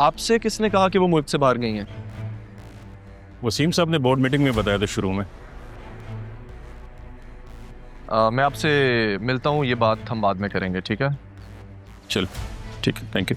आपसे किसने कहा कि वो मुल्क से बाहर गई हैं? वसीम साहब ने बोर्ड मीटिंग में बताया था शुरू में। मैं आपसे मिलता हूँ, ये बात हम बाद में करेंगे, ठीक है? चल ठीक है, थैंक यू।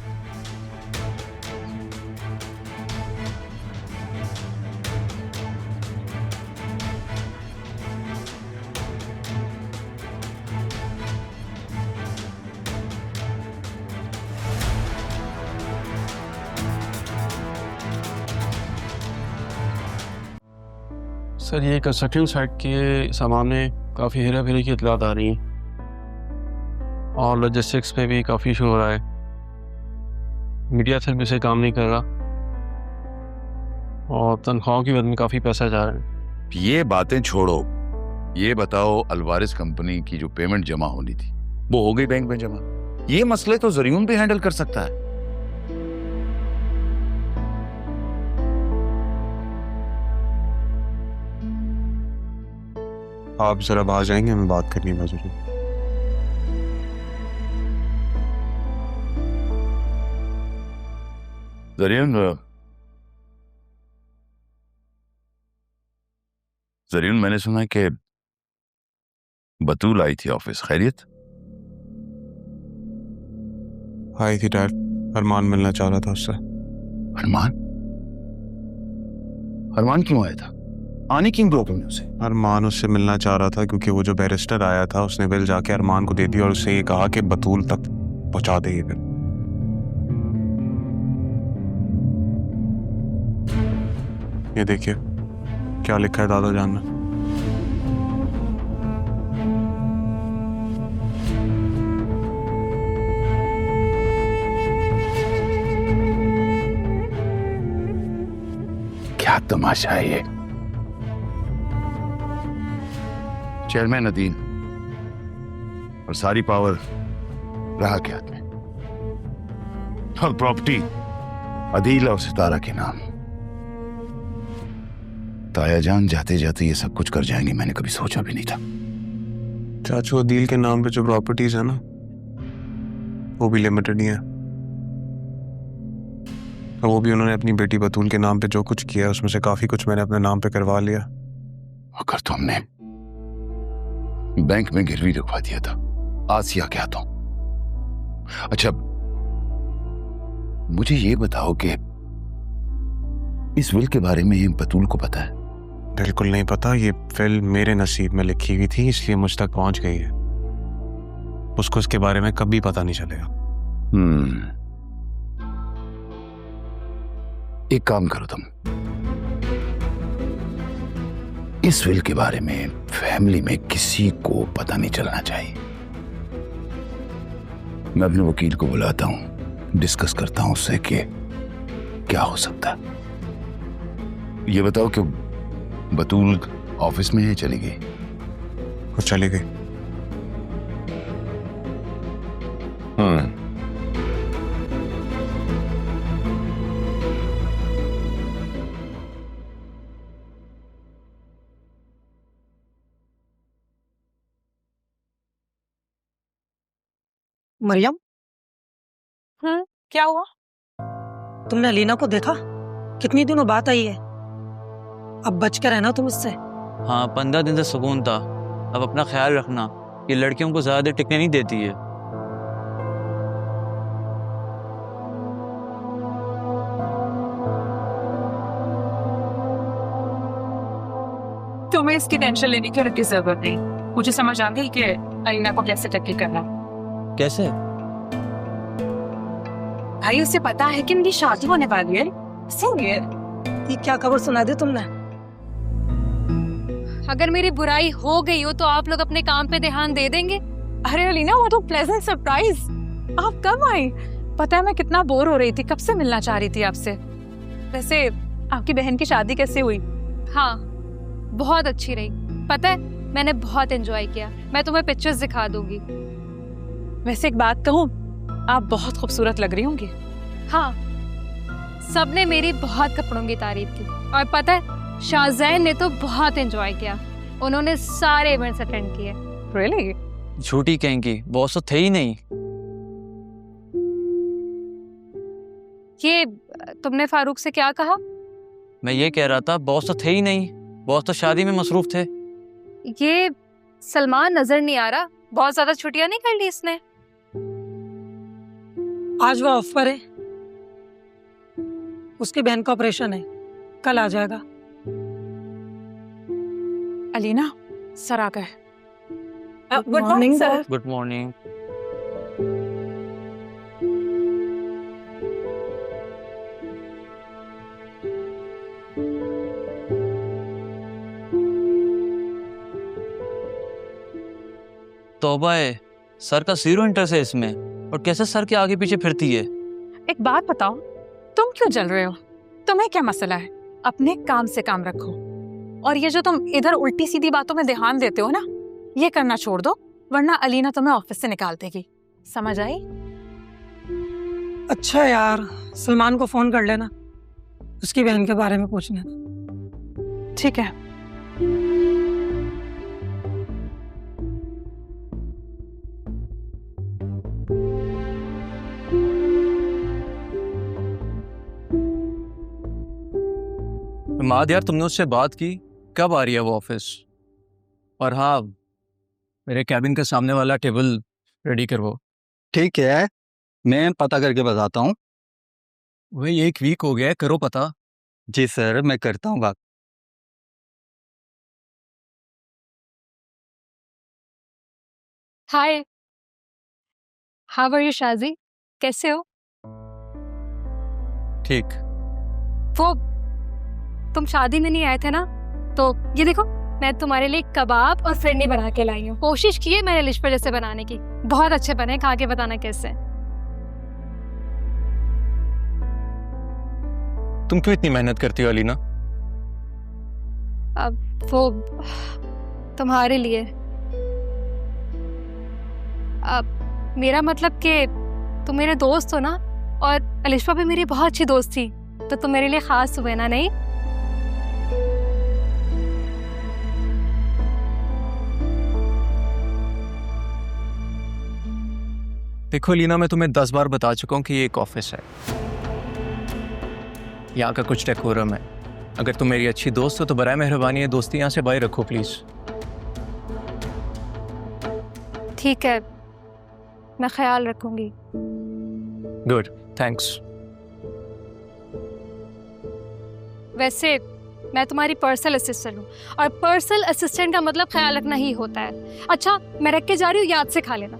सर ये कंस्ट्रक्शन साइट के सामान में काफ़ी हेरा फेरी की इतलात आ रही हैं और लॉजिस्टिक्स पे भी काफ़ी इशू हो रहा है। मीडिया फिर से काम नहीं कर रहा और तनख्वाहों की वजह में काफ़ी पैसा जा रहा है। ये बातें छोड़ो, ये बताओ अल्वारिस कंपनी की जो पेमेंट जमा होनी थी वो हो गई बैंक में जमा? ये मसले तो जरियून भी हैंडल कर सकता है। आप जरा बाहर जाएंगे, हमें बात करनी है जरूरी। जरियून मैंने सुना है कि बतूल आई थी ऑफिस, खैरियत? आई थी डैड, अरमान मिलना चाह रहा था उससे। अरमान? अरमान क्यों आया था? आने क्यों रोका तुमने उसे? अरमान उससे मिलना चाह रहा था क्योंकि वो जो बैरिस्टर आया था उसने बिल जाके अरमान को दे दी और उससे ये कहा कि बतूल तक पहुंचा दे ये बिल। ये देखिए क्या लिखा है दादा जान ने। क्या तमाशा है ये? चेयरमैन नदीम और सारी पावर रहा के हाथ में, और प्रॉपर्टी अदील और सितारा के नाम। ताया जान जाते जाते ये सब कुछ कर जाएंगे, मैंने कभी सोचा भी नहीं था। चाचू अदील के नाम पे जो प्रॉपर्टीज है ना वो भी लिमिटेड ही है, और वो भी उन्होंने अपनी बेटी बतूल के नाम पे जो कुछ किया उसमें से काफी कुछ मैंने अपने नाम पे करवा लिया। अगर तुमने बैंक में गिरवी रखवा दिया था आसिया क्या तो? अच्छा मुझे ये बताओ कि इस विल के बारे में बतूल को पता है? बिल्कुल नहीं पता, ये फिल्म मेरे नसीब में लिखी हुई थी इसलिए मुझ तक पहुंच गई है। उसको इसके बारे में कभी पता नहीं चलेगा। एक काम करो तुम, इस विल के बारे में फैमिली में किसी को पता नहीं चलना चाहिए। मैं अपने वकील को बुलाता हूं, डिस्कस करता हूं उससे कि क्या हो सकता है। ये बताओ कि बतूल ऑफिस में है, चली गई? वो चली गई। मरियम, क्या हुआ? तुमने अलीना को देखा? कितनी दिनों बाद आई है। अब बच कर रहना तुम उससे। हाँ, 15 दिन से सुकून था। अब अपना ख्याल रखना, ये लड़कियों को ज्यादा देर टिकने नहीं देती है। तुम्हें इसकी टेंशन लेने की जरूरत नहीं। मुझे समझ आ गई कि अलीना को कैसे टैकल करना। कैसे? भाई उसे पता है कि मेरी शादी होने वाली है। ये क्या खबर सुना दी तुमने? अगर मेरी बुराई हो गई हो तो आप लोग अपने काम पे ध्यान दे देंगे। अरे अलीना, वो तो प्लेजेंट सरप्राइज। आप कब आई? पता है मैं कितना बोर हो रही थी, कब से मिलना चाह रही थी आपसे। वैसे आपकी बहन की शादी कैसे हुई? हाँ, बहुत अच्छी रही। पता है मैंने बहुत एंजॉय किया। मैं तुम्हें पिक्चर्स दिखा दूंगी। वैसे एक बात कहूँ, आप बहुत खूबसूरत लग रही होंगी। हाँ, सबने मेरी बहुत कपड़ों की तारीफ की। और पता है शाहजैन ने तो बहुत एंजॉय किया। उन्होंने सारे इवेंट्स अटेंड किए। रियली? झूठी कहेंगी, बॉस तो थे ही नहीं। ये तुमने फारूक से क्या कहा? मैं ये कह रहा था बॉस तो थे ही नहीं, बॉस तो शादी में मसरूफ थे। ये सलमान नजर नहीं आ रहा, बहुत ज्यादा छुट्टियां नहीं कर ली इसने। आज वो ऑफ पर है, उसकी बहन का ऑपरेशन है, कल आ जाएगा। अलीना, सर आ गए। Good morning sir. Good morning. तौबा है, सर का जीरो इंटरेस्ट है इसमें, और कैसे सर के आगे पीछे फिरती है। एक बात बताओ, तुम क्यों जल रहे हो? तुम्हें क्या मसला है? अपने काम से काम रखो, और ये जो तुम इधर उल्टी सीधी बातों में ध्यान देते हो ना, ये करना छोड़ दो, वरना अलीना तुम्हें ऑफिस से निकाल देगी। समझ आई? अच्छा यार, सलमान को फोन कर लेना, उसकी बहन के बारे में पूछ लेना। ठीक है। माद यार, तुमने उससे बात की? कब आ रही है वो ऑफिस? और हाँ, मेरे कैबिन के सामने वाला टेबल रेडी करवाओ। ठीक है, मैं पता करके बताता हूँ। वही 1 वीक हो गया है, करो पता। जी सर, मैं करता हूँ बात। हाय, हाउ आर यू शाजी? कैसे हो? ठीक। वो तुम शादी में नहीं आए थे ना, तो ये देखो, मैं तुम्हारे लिए कबाब और फिरनी बना के लाई हूँ। कोशिश की है मैंने लिश पर जैसे बनाने की, बहुत अच्छे बने, खा के बताना कैसे। तुम क्यों इतनी मेहनत करती हो अलीना? अब वो तुम्हारे लिए। अब मेरा मतलब कि तुम मेरे दोस्त हो ना, और अलिशा भी मेरी बहुत अच्छी दोस्त थी, तो तुम मेरे लिए खास हुए ना, नहीं? देखो लीना, मैं तुम्हें 10 बार बता चुका हूँ कि ये एक ऑफिस है, यहाँ का कुछ डेकोरम है। अगर तुम मेरी अच्छी दोस्त हो तो बराए मेहरबानी है दोस्ती यहाँ से बाहर रखो प्लीज। ठीक है, मैं ख्याल रखूंगी। Good, thanks. वैसे मैं तुम्हारी पर्सनल असिस्टेंट हूँ, और पर्सनल असिस्टेंट का मतलब ख्याल रखना ही होता है। अच्छा, मैं रख के जा रही हूँ, याद से खा लेना।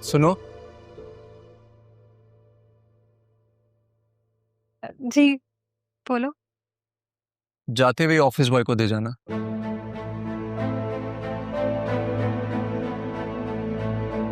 सुनो, जी बोलो। जाते हुए ऑफिस बॉय को दे जाना।